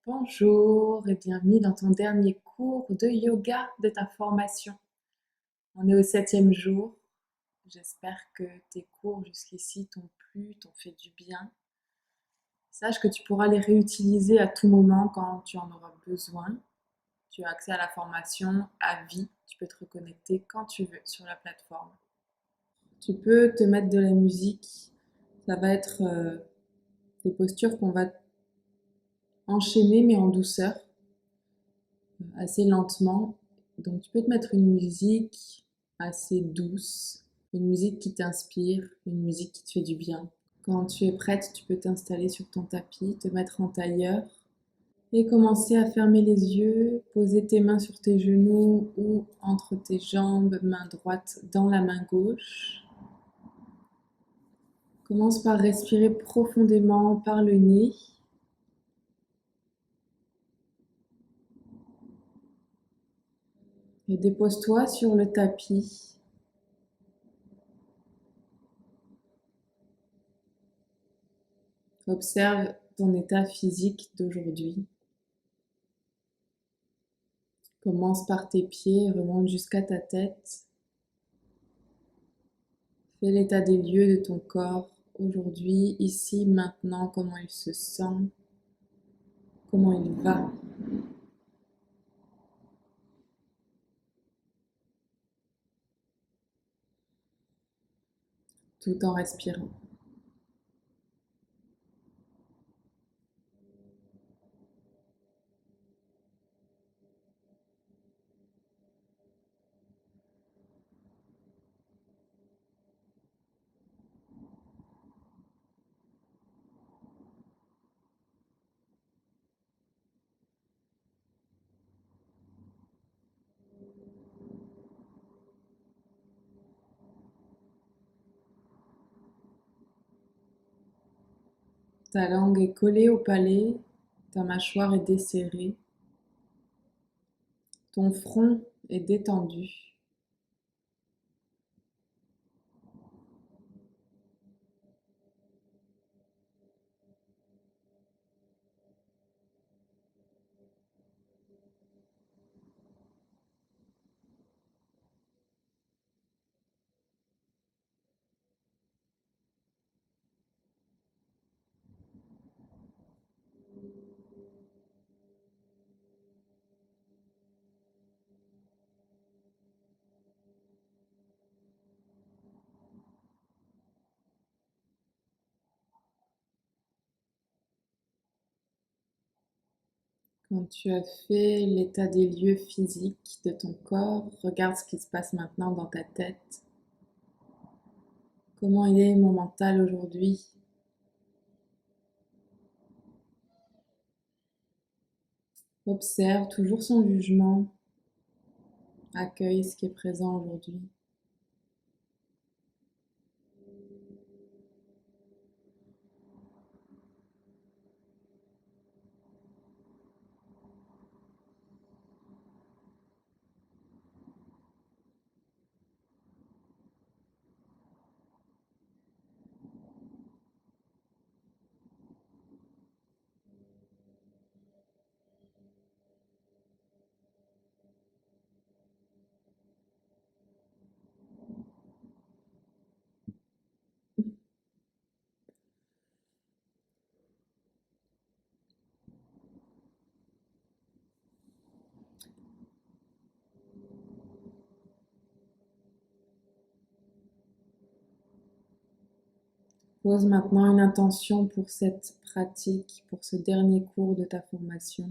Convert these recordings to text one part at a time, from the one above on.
Bonjour et bienvenue dans ton dernier cours de yoga de ta formation. On est au 7e jour. J'espère que tes cours jusqu'ici t'ont plu, t'ont fait du bien. Sache que tu pourras les réutiliser à tout moment quand tu en auras besoin. Tu as accès à la formation à vie. Tu peux te reconnecter quand tu veux sur la plateforme. Tu peux te mettre de la musique. Ça va être des postures qu'on va enchaîner mais en douceur, assez lentement. Donc tu peux te mettre une musique assez douce, une musique qui t'inspire, une musique qui te fait du bien. Quand tu es prête, tu peux t'installer sur ton tapis, te mettre en tailleur et commencer à fermer les yeux, poser tes mains sur tes genoux ou entre tes jambes, main droite dans la main gauche. Commence par respirer profondément par le nez. Et dépose-toi sur le tapis. Observe ton état physique d'aujourd'hui. Commence par tes pieds, remonte jusqu'à ta tête. Fais l'état des lieux de ton corps aujourd'hui, ici, maintenant, comment il se sent, comment il va. Tout en respirant. Ta langue est collée au palais, ta mâchoire est desserrée, ton front est détendu. Quand tu as fait l'état des lieux physiques de ton corps, regarde ce qui se passe maintenant dans ta tête. Comment il est mon mental aujourd'hui? Observe toujours son jugement. Accueille ce qui est présent aujourd'hui. Pose maintenant une intention pour cette pratique, pour ce dernier cours de ta formation.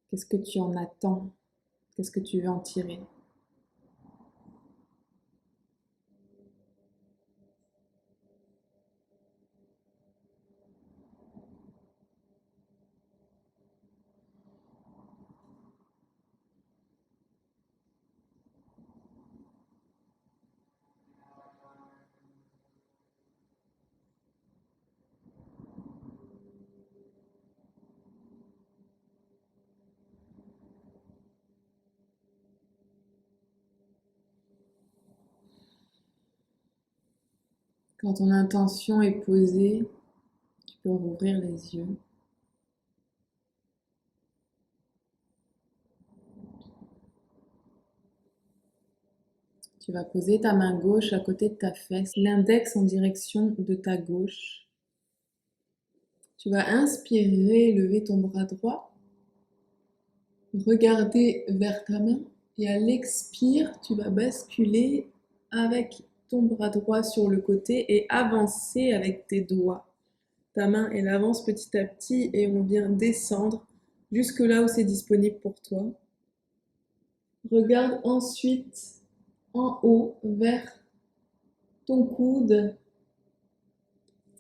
Qu'est-ce que tu en attends? Qu'est-ce que tu veux en tirer? Quand ton intention est posée, tu peux rouvrir les yeux. Tu vas poser ta main gauche à côté de ta fesse, l'index en direction de ta gauche. Tu vas inspirer, lever ton bras droit, regarder vers ta main et à l'expire, tu vas basculer avec ton bras droit sur le côté et avancer avec tes doigts. Ta main, elle avance petit à petit et on vient descendre jusque là où c'est disponible pour toi. Regarde ensuite en haut vers ton coude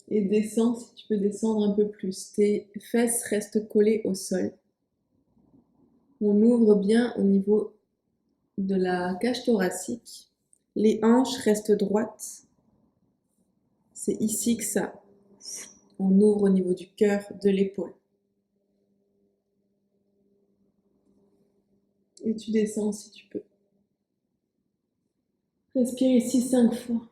et descends si tu peux descendre un peu plus. Tes fesses restent collées au sol. On ouvre bien au niveau de la cage thoracique. Les hanches restent droites. C'est ici que ça. On ouvre au niveau du cœur, de l'épaule. Et tu descends si tu peux. Respire ici 5 fois.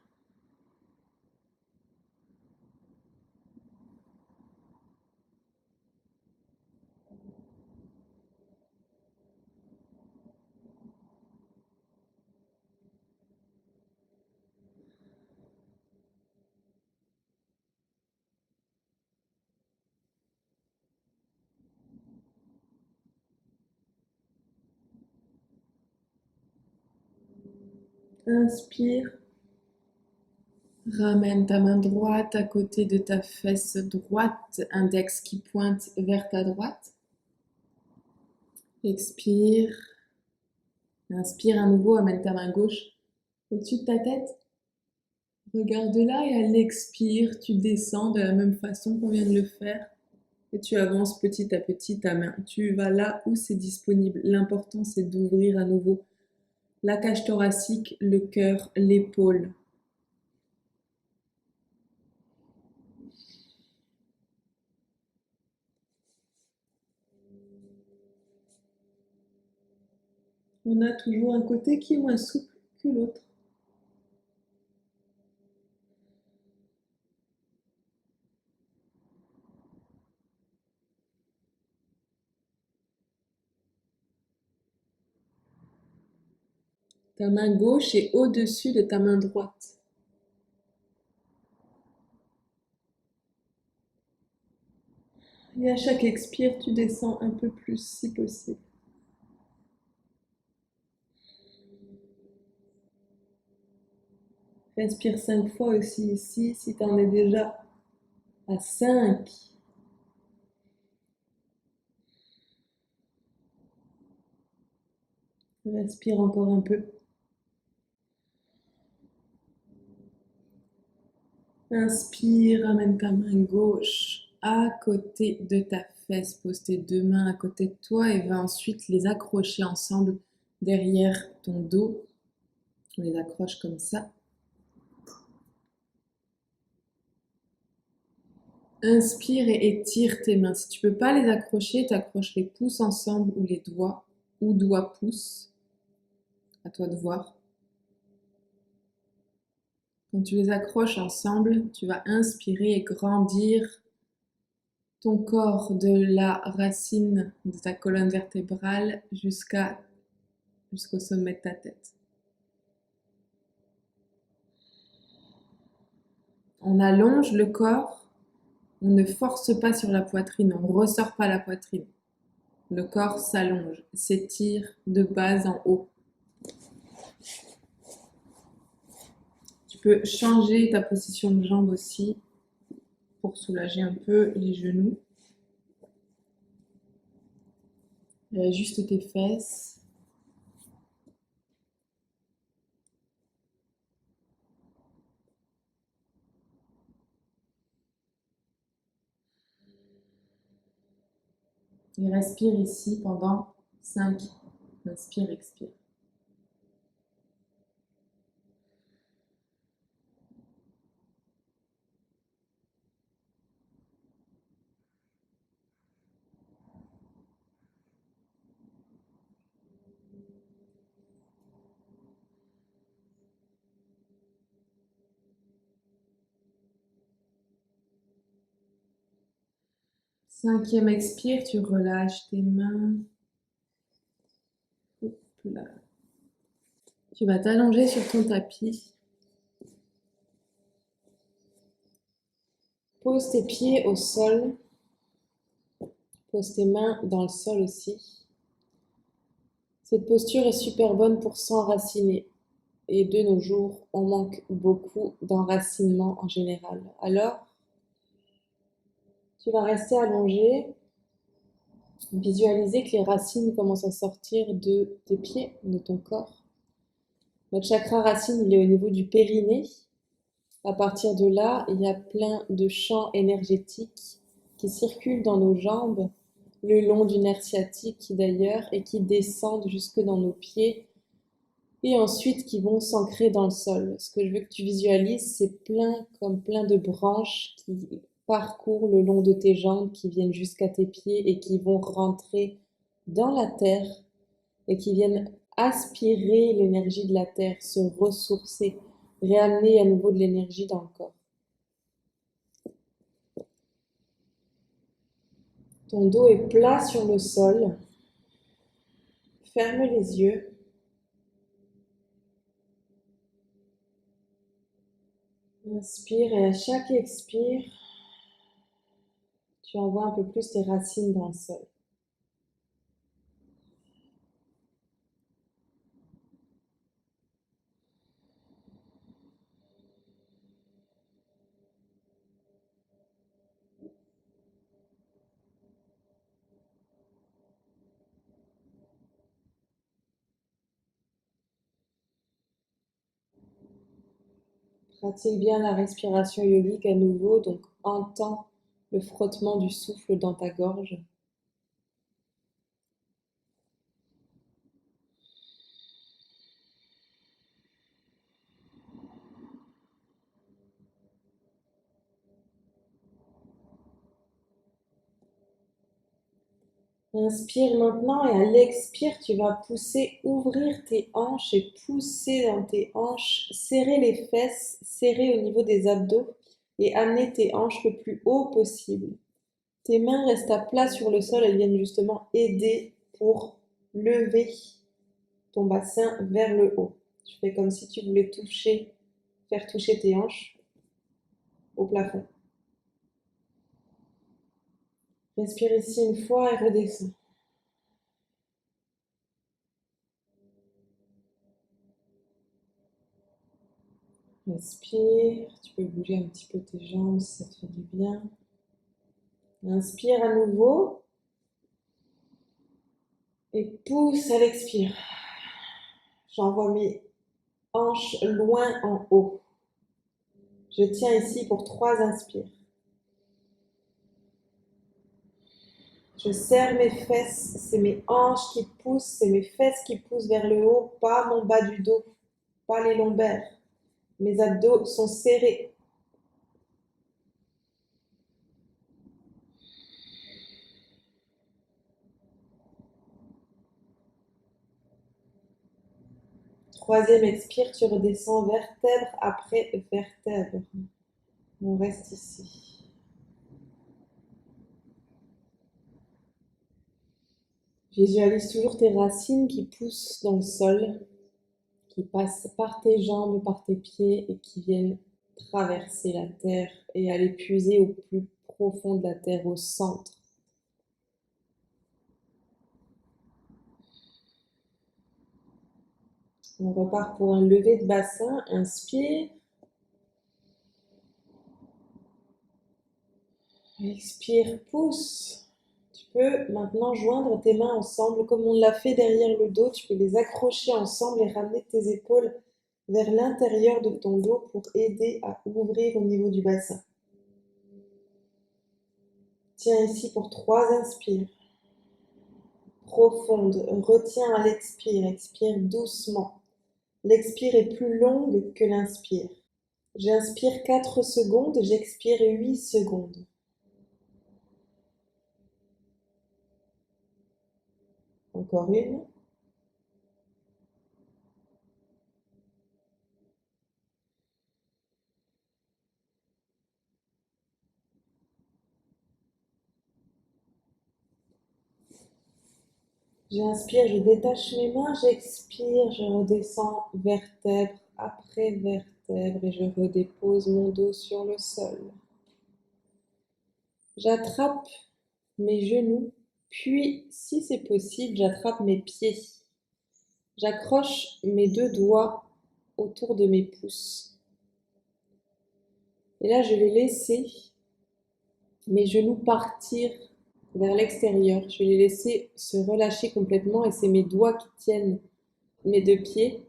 Inspire. Ramène ta main droite à côté de ta fesse droite, index qui pointe vers ta droite. Expire. Inspire à nouveau, amène ta main gauche au-dessus de ta tête. Regarde là et à l'expire, tu descends de la même façon qu'on vient de le faire. Et tu avances petit à petit ta main. Tu vas là où c'est disponible. L'important, c'est d'ouvrir à nouveau la cage thoracique, le cœur, l'épaule. On a toujours un côté qui est moins souple que l'autre. Ta main gauche est au-dessus de ta main droite. Et à chaque expire, tu descends un peu plus si possible. Respire 5 fois aussi ici, si tu en es déjà à 5. Respire encore un peu. Inspire, amène ta main gauche à côté de ta fesse. Pose tes deux mains à côté de toi et va ensuite les accrocher ensemble derrière ton dos. On les accroche comme ça. Inspire et étire tes mains. Si tu peux pas les accrocher, tu accroches les pouces ensemble ou les doigts ou doigts-pouces. À toi de voir. Quand tu les accroches ensemble, tu vas inspirer et grandir ton corps de la racine de ta colonne vertébrale jusqu'au sommet de ta tête. On allonge le corps, on ne force pas sur la poitrine, on ne ressort pas la poitrine. Le corps s'allonge, s'étire de bas en haut. Tu peux changer ta position de jambe aussi pour soulager un peu les genoux. Ajuste tes fesses. Et respire ici pendant 5. Inspire, expire. Cinquième expire, tu relâches tes mains. Hop là. Tu vas t'allonger sur ton tapis. Pose tes pieds au sol. Pose tes mains dans le sol aussi. Cette posture est super bonne pour s'enraciner. Et de nos jours, on manque beaucoup d'enracinement en général. Alors, tu vas rester allongé, visualiser que les racines commencent à sortir de tes pieds, de ton corps. Notre chakra racine, il est au niveau du périnée. À partir de là, il y a plein de champs énergétiques qui circulent dans nos jambes, le long du nerf sciatique d'ailleurs, et qui descendent jusque dans nos pieds, et ensuite qui vont s'ancrer dans le sol. Ce que je veux que tu visualises, c'est plein de branches qui parcourent le long de tes jambes, qui viennent jusqu'à tes pieds et qui vont rentrer dans la terre et qui viennent aspirer l'énergie de la terre, se ressourcer, réamener à nouveau de l'énergie dans le corps. Ton dos est plat sur le sol. Ferme les yeux. Inspire et à chaque expire, tu envoies un peu plus tes racines dans le sol. Pratique bien la respiration yogique à nouveau, donc entends le frottement du souffle dans ta gorge. Inspire maintenant et à l'expire, tu vas pousser, ouvrir tes hanches et pousser dans tes hanches, serrer les fesses, serrer au niveau des abdos et amener tes hanches le plus haut possible. Tes mains restent à plat sur le sol, elles viennent justement aider pour lever ton bassin vers le haut. Tu fais comme si tu voulais faire toucher tes hanches au plafond. Respire ici une fois et redescends. Respire, tu peux bouger un petit peu tes jambes si ça te fait du bien. Inspire à nouveau et pousse à l'expire. J'envoie mes hanches loin en haut. Je tiens ici pour 3 inspires. Je serre mes fesses, c'est mes hanches qui poussent, c'est mes fesses qui poussent vers le haut, pas mon bas du dos, pas les lombaires. Mes abdos sont serrés. Troisième expire, tu redescends vertèbre après vertèbre. On reste ici. Visualise toujours tes racines qui poussent dans le sol, qui passent par tes jambes, par tes pieds et qui viennent traverser la terre et aller puiser au plus profond de la terre, au centre. On repart pour un lever de bassin. Inspire. Expire, pousse. Tu peux maintenant joindre tes mains ensemble comme on l'a fait derrière le dos. Tu peux les accrocher ensemble et ramener tes épaules vers l'intérieur de ton dos pour aider à ouvrir au niveau du bassin. Tiens ici pour 3 inspires. Profonde, retiens à l'expire, expire doucement. L'expire est plus longue que l'inspire. J'inspire 4 secondes, j'expire 8 secondes. Encore une. J'inspire, je détache mes mains, j'expire, je redescends vertèbre après vertèbre et je redépose mon dos sur le sol. J'attrape mes genoux, puis, si c'est possible, j'attrape mes pieds. J'accroche mes deux doigts autour de mes pouces. Et là, je vais laisser mes genoux partir vers l'extérieur. Je vais les laisser se relâcher complètement et c'est mes doigts qui tiennent mes deux pieds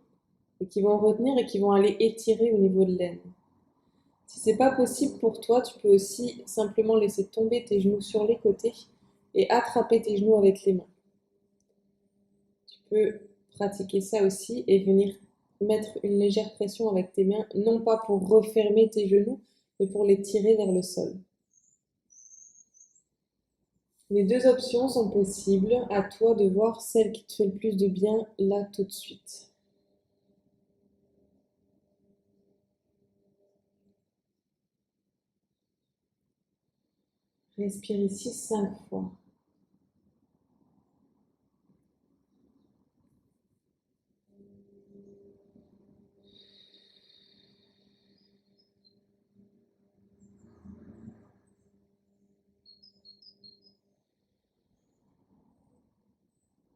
et qui vont retenir et qui vont aller étirer au niveau de l'aine. Si c'est pas possible pour toi, tu peux aussi simplement laisser tomber tes genoux sur les côtés et attraper tes genoux avec les mains. Tu peux pratiquer ça aussi et venir mettre une légère pression avec tes mains, non pas pour refermer tes genoux, mais pour les tirer vers le sol. Les deux options sont possibles, à toi de voir celle qui te fait le plus de bien là tout de suite. Respire ici 5 fois.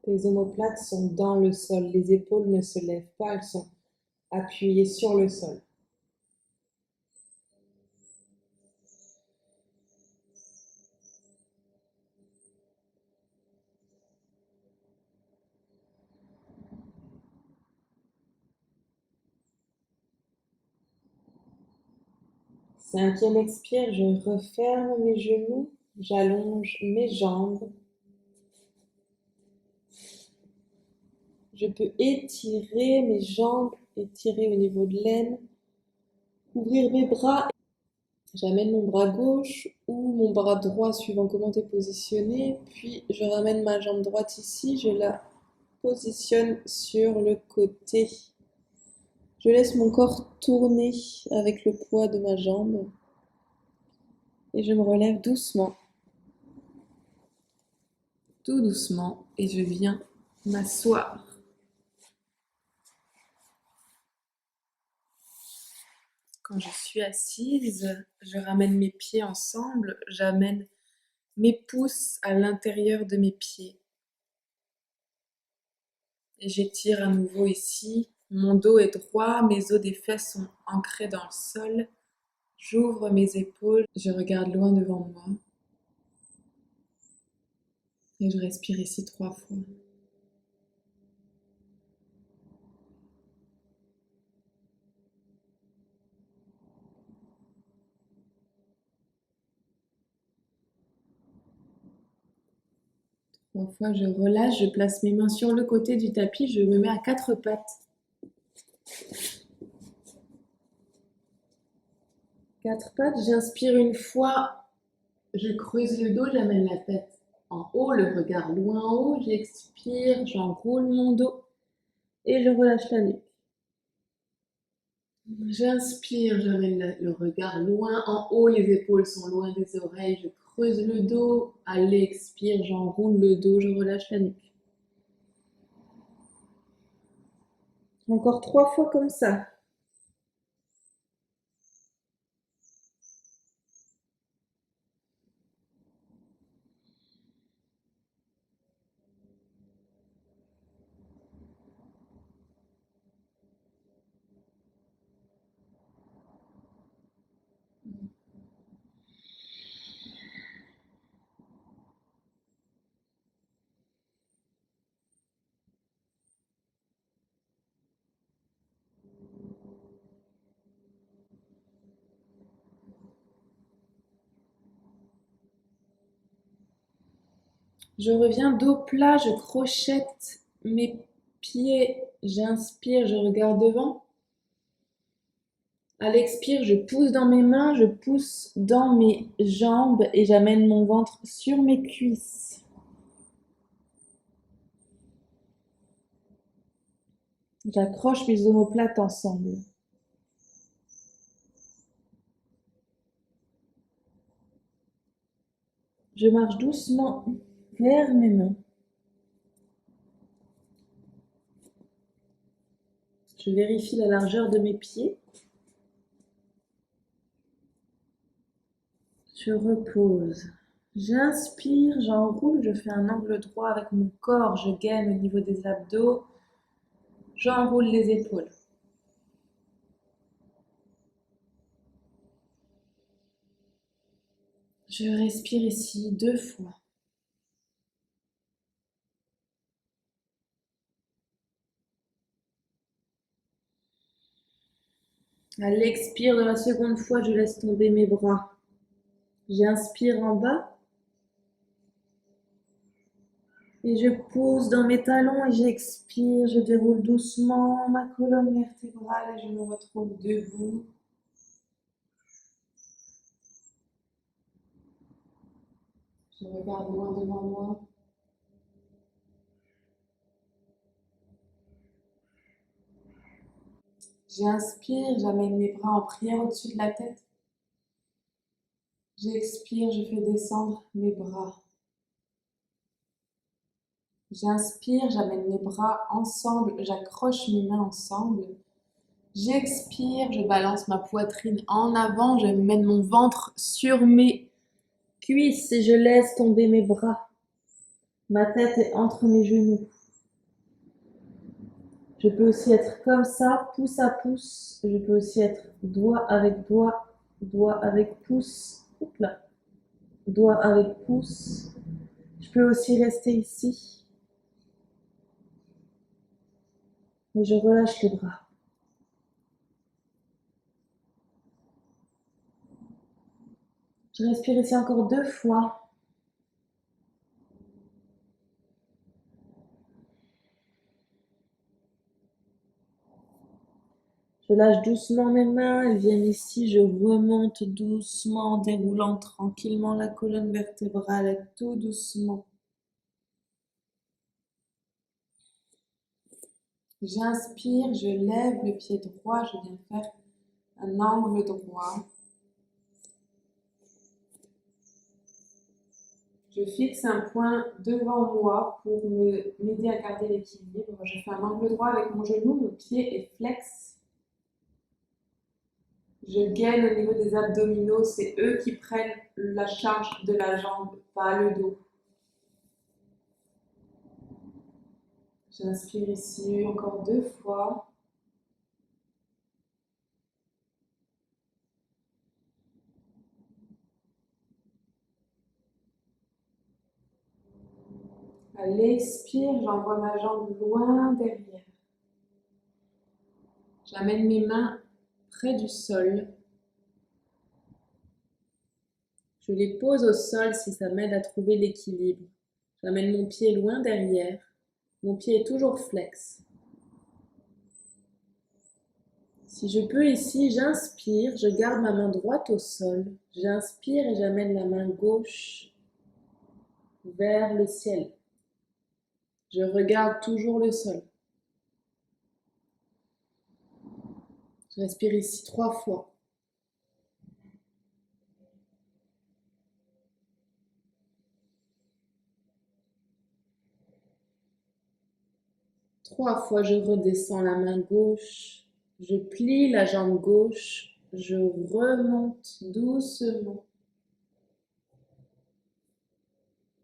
Tes omoplates sont dans le sol, les épaules ne se lèvent pas, elles sont appuyées sur le sol. Cinquième expire, je referme mes genoux, j'allonge mes jambes. Je peux étirer mes jambes, étirer au niveau de l'aine, ouvrir mes bras. J'amène mon bras gauche ou mon bras droit suivant comment tu es positionné, puis je ramène ma jambe droite ici, je la positionne sur le côté. Je laisse mon corps tourner avec le poids de ma jambe et je me relève doucement, tout doucement, et je viens m'asseoir. Quand je suis assise, je ramène mes pieds ensemble, j'amène mes pouces à l'intérieur de mes pieds. Et j'étire à nouveau ici. Mon dos est droit, mes os des fesses sont ancrés dans le sol. J'ouvre mes épaules, je regarde loin devant moi. Et je respire ici 3 fois. Trois fois, je relâche, je place mes mains sur le côté du tapis, je me mets à 4 pattes. 4 pattes, j'inspire une fois, je creuse le dos, j'amène la tête en haut, le regard loin en haut, j'expire, j'enroule mon dos et je relâche la nuque. J'inspire, j'amène le regard loin en haut, les épaules sont loin des oreilles, je creuse le dos, à l'expire, j'enroule le dos, je relâche la nuque. Encore 3 fois comme ça. Je reviens dos plat, je crochette mes pieds, j'inspire, je regarde devant. À l'expire, je pousse dans mes mains, je pousse dans mes jambes et j'amène mon ventre sur mes cuisses. J'accroche mes omoplates ensemble. Je marche doucement vers mes mains. Je vérifie la largeur de mes pieds. Je repose. J'inspire, j'enroule, je fais un angle droit avec mon corps, je gaine au niveau des abdos. J'enroule les épaules. Je respire ici 2 fois. À l'expire de la seconde fois, je laisse tomber mes bras. J'inspire en bas. Et je pose dans mes talons et j'expire. Je déroule doucement ma colonne vertébrale et je me retrouve debout. Je regarde loin devant moi. J'inspire, j'amène mes bras en prière au-dessus de la tête. J'expire, je fais descendre mes bras. J'inspire, j'amène mes bras ensemble, j'accroche mes mains ensemble. J'expire, je balance ma poitrine en avant, je mène mon ventre sur mes cuisses et je laisse tomber mes bras. Ma tête est entre mes genoux. Je peux aussi être comme ça, pouce à pouce. Je peux aussi être doigt avec doigt, doigt avec pouce. Hop là. Doigt avec pouce. Je peux aussi rester ici. Et je relâche les bras. Je respire ici encore 2 fois. Je lâche doucement mes mains, elles viennent ici, je remonte doucement en déroulant tranquillement la colonne vertébrale, tout doucement. J'inspire, je lève le pied droit, je viens faire un angle droit. Je fixe un point devant moi pour m'aider à garder l'équilibre. Je fais un angle droit avec mon genou, mon pied est flex. Je gaine au niveau des abdominaux, c'est eux qui prennent la charge de la jambe, pas le dos. J'inspire ici encore 2 fois. À l'expire, j'envoie ma jambe loin derrière. J'amène mes mains près du sol. Je les pose au sol si ça m'aide à trouver l'équilibre. J'amène mon pied loin derrière. Mon pied est toujours flex. Si je peux ici, j'inspire, je garde ma main droite au sol. J'inspire et j'amène la main gauche vers le ciel. Je regarde toujours le sol. Je respire ici 3 fois. Trois fois, je redescends la main gauche. Je plie la jambe gauche. Je remonte doucement.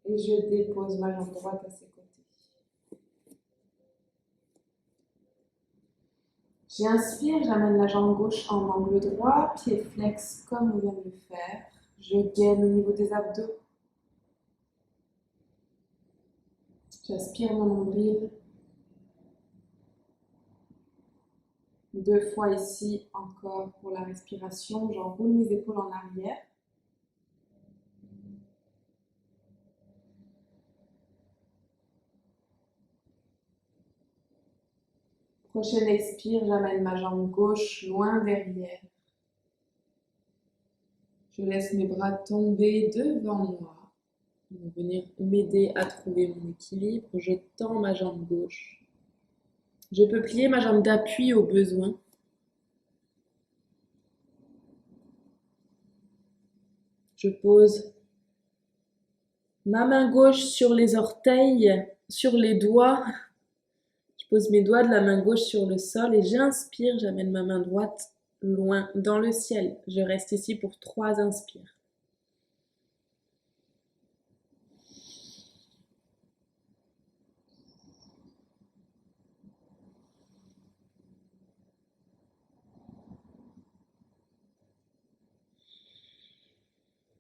Et je dépose ma jambe droite à ses côtés. J'inspire, j'amène la jambe gauche en angle droit, pied flex comme on vient de le faire. Je gaine au niveau des abdos. J'aspire mon nombril. 2 fois ici encore pour la respiration. J'enroule mes épaules en arrière. Prochaine expire, j'amène ma jambe gauche loin derrière. Je laisse mes bras tomber devant moi. Ils vont venir m'aider à trouver mon équilibre. Je tends ma jambe gauche. Je peux plier ma jambe d'appui au besoin. Je pose ma main gauche sur les orteils, sur les doigts. Je pose mes doigts de la main gauche sur le sol et j'inspire, j'amène ma main droite loin dans le ciel. Je reste ici pour 3 inspires.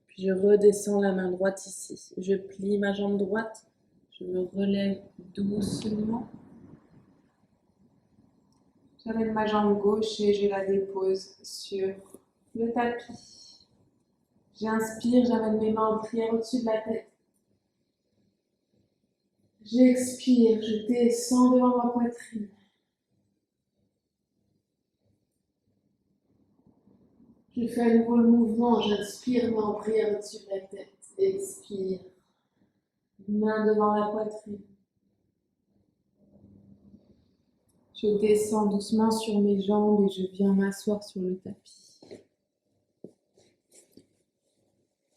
Puis je redescends la main droite ici. Je plie ma jambe droite. Je me relève doucement. J'amène ma jambe gauche et je la dépose sur le tapis. J'inspire, j'amène mes mains en prière au-dessus de la tête. J'expire, je descends devant ma poitrine. Je fais à nouveau le mouvement, j'inspire, main en prière au-dessus de la tête. Expire, main devant la poitrine. Je descends doucement sur mes jambes et je viens m'asseoir sur le tapis.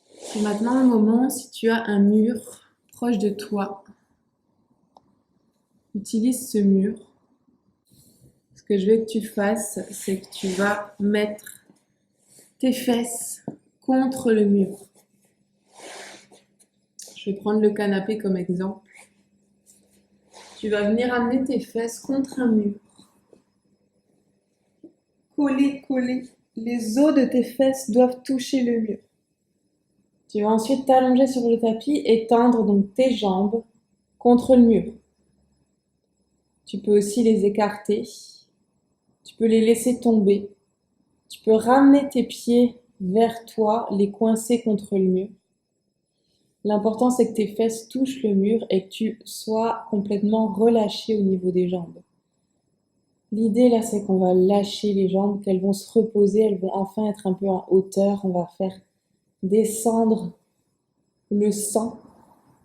C'est maintenant le moment, si tu as un mur proche de toi, utilise ce mur. Ce que je veux que tu fasses, c'est que tu vas mettre tes fesses contre le mur. Je vais prendre le canapé comme exemple. Tu vas venir amener tes fesses contre un mur. Coller. Les os de tes fesses doivent toucher le mur. Tu vas ensuite t'allonger sur le tapis et tendre donc tes jambes contre le mur. Tu peux aussi les écarter. Tu peux les laisser tomber. Tu peux ramener tes pieds vers toi, les coincer contre le mur. L'important, c'est que tes fesses touchent le mur et que tu sois complètement relâché au niveau des jambes. L'idée là, c'est qu'on va lâcher les jambes, qu'elles vont se reposer, elles vont enfin être un peu en hauteur. On va faire descendre le sang.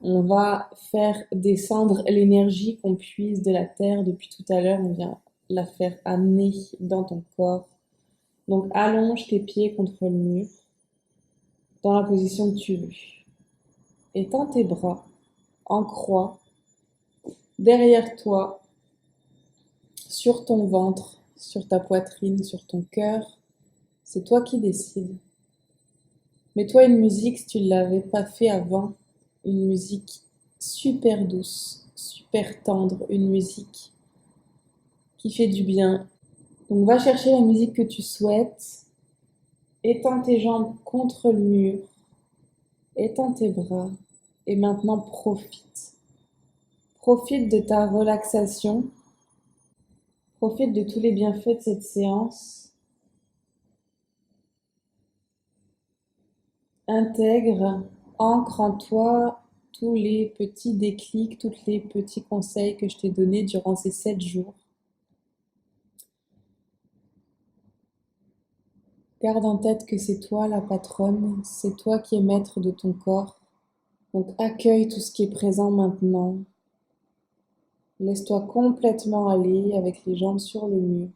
On va faire descendre l'énergie qu'on puise de la terre depuis tout à l'heure. On vient la faire amener dans ton corps. Donc allonge tes pieds contre le mur dans la position que tu veux. Étends tes bras en croix derrière toi, sur ton ventre, sur ta poitrine, sur ton cœur. C'est toi qui décides. Mets-toi une musique si tu ne l'avais pas fait avant, une musique super douce, super tendre, une musique qui fait du bien. Donc va chercher la musique que tu souhaites, étends tes jambes contre le mur, étends tes bras et maintenant profite. Profite de ta relaxation, profite de tous les bienfaits de cette séance. Intègre, ancre en toi tous les petits déclics, tous les petits conseils que je t'ai donnés durant ces 7 jours. Garde en tête que c'est toi la patronne, c'est toi qui es maître de ton corps. Donc accueille tout ce qui est présent maintenant. Laisse-toi complètement aller avec les jambes sur le mur.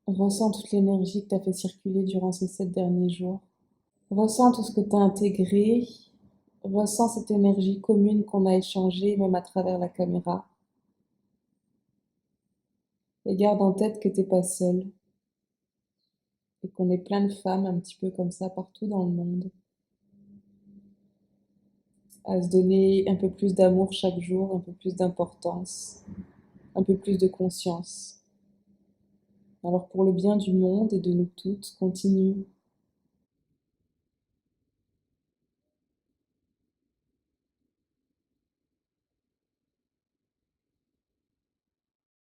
Ressens toute l'énergie que tu as fait circuler durant ces 7 derniers jours. Ressens tout ce que tu as intégré. Ressens cette énergie commune qu'on a échangée, même à travers la caméra. Et garde en tête que t'es pas seule. Et qu'on est plein de femmes un petit peu comme ça partout dans le monde. À se donner un peu plus d'amour chaque jour, un peu plus d'importance, un peu plus de conscience. Alors pour le bien du monde et de nous toutes, continue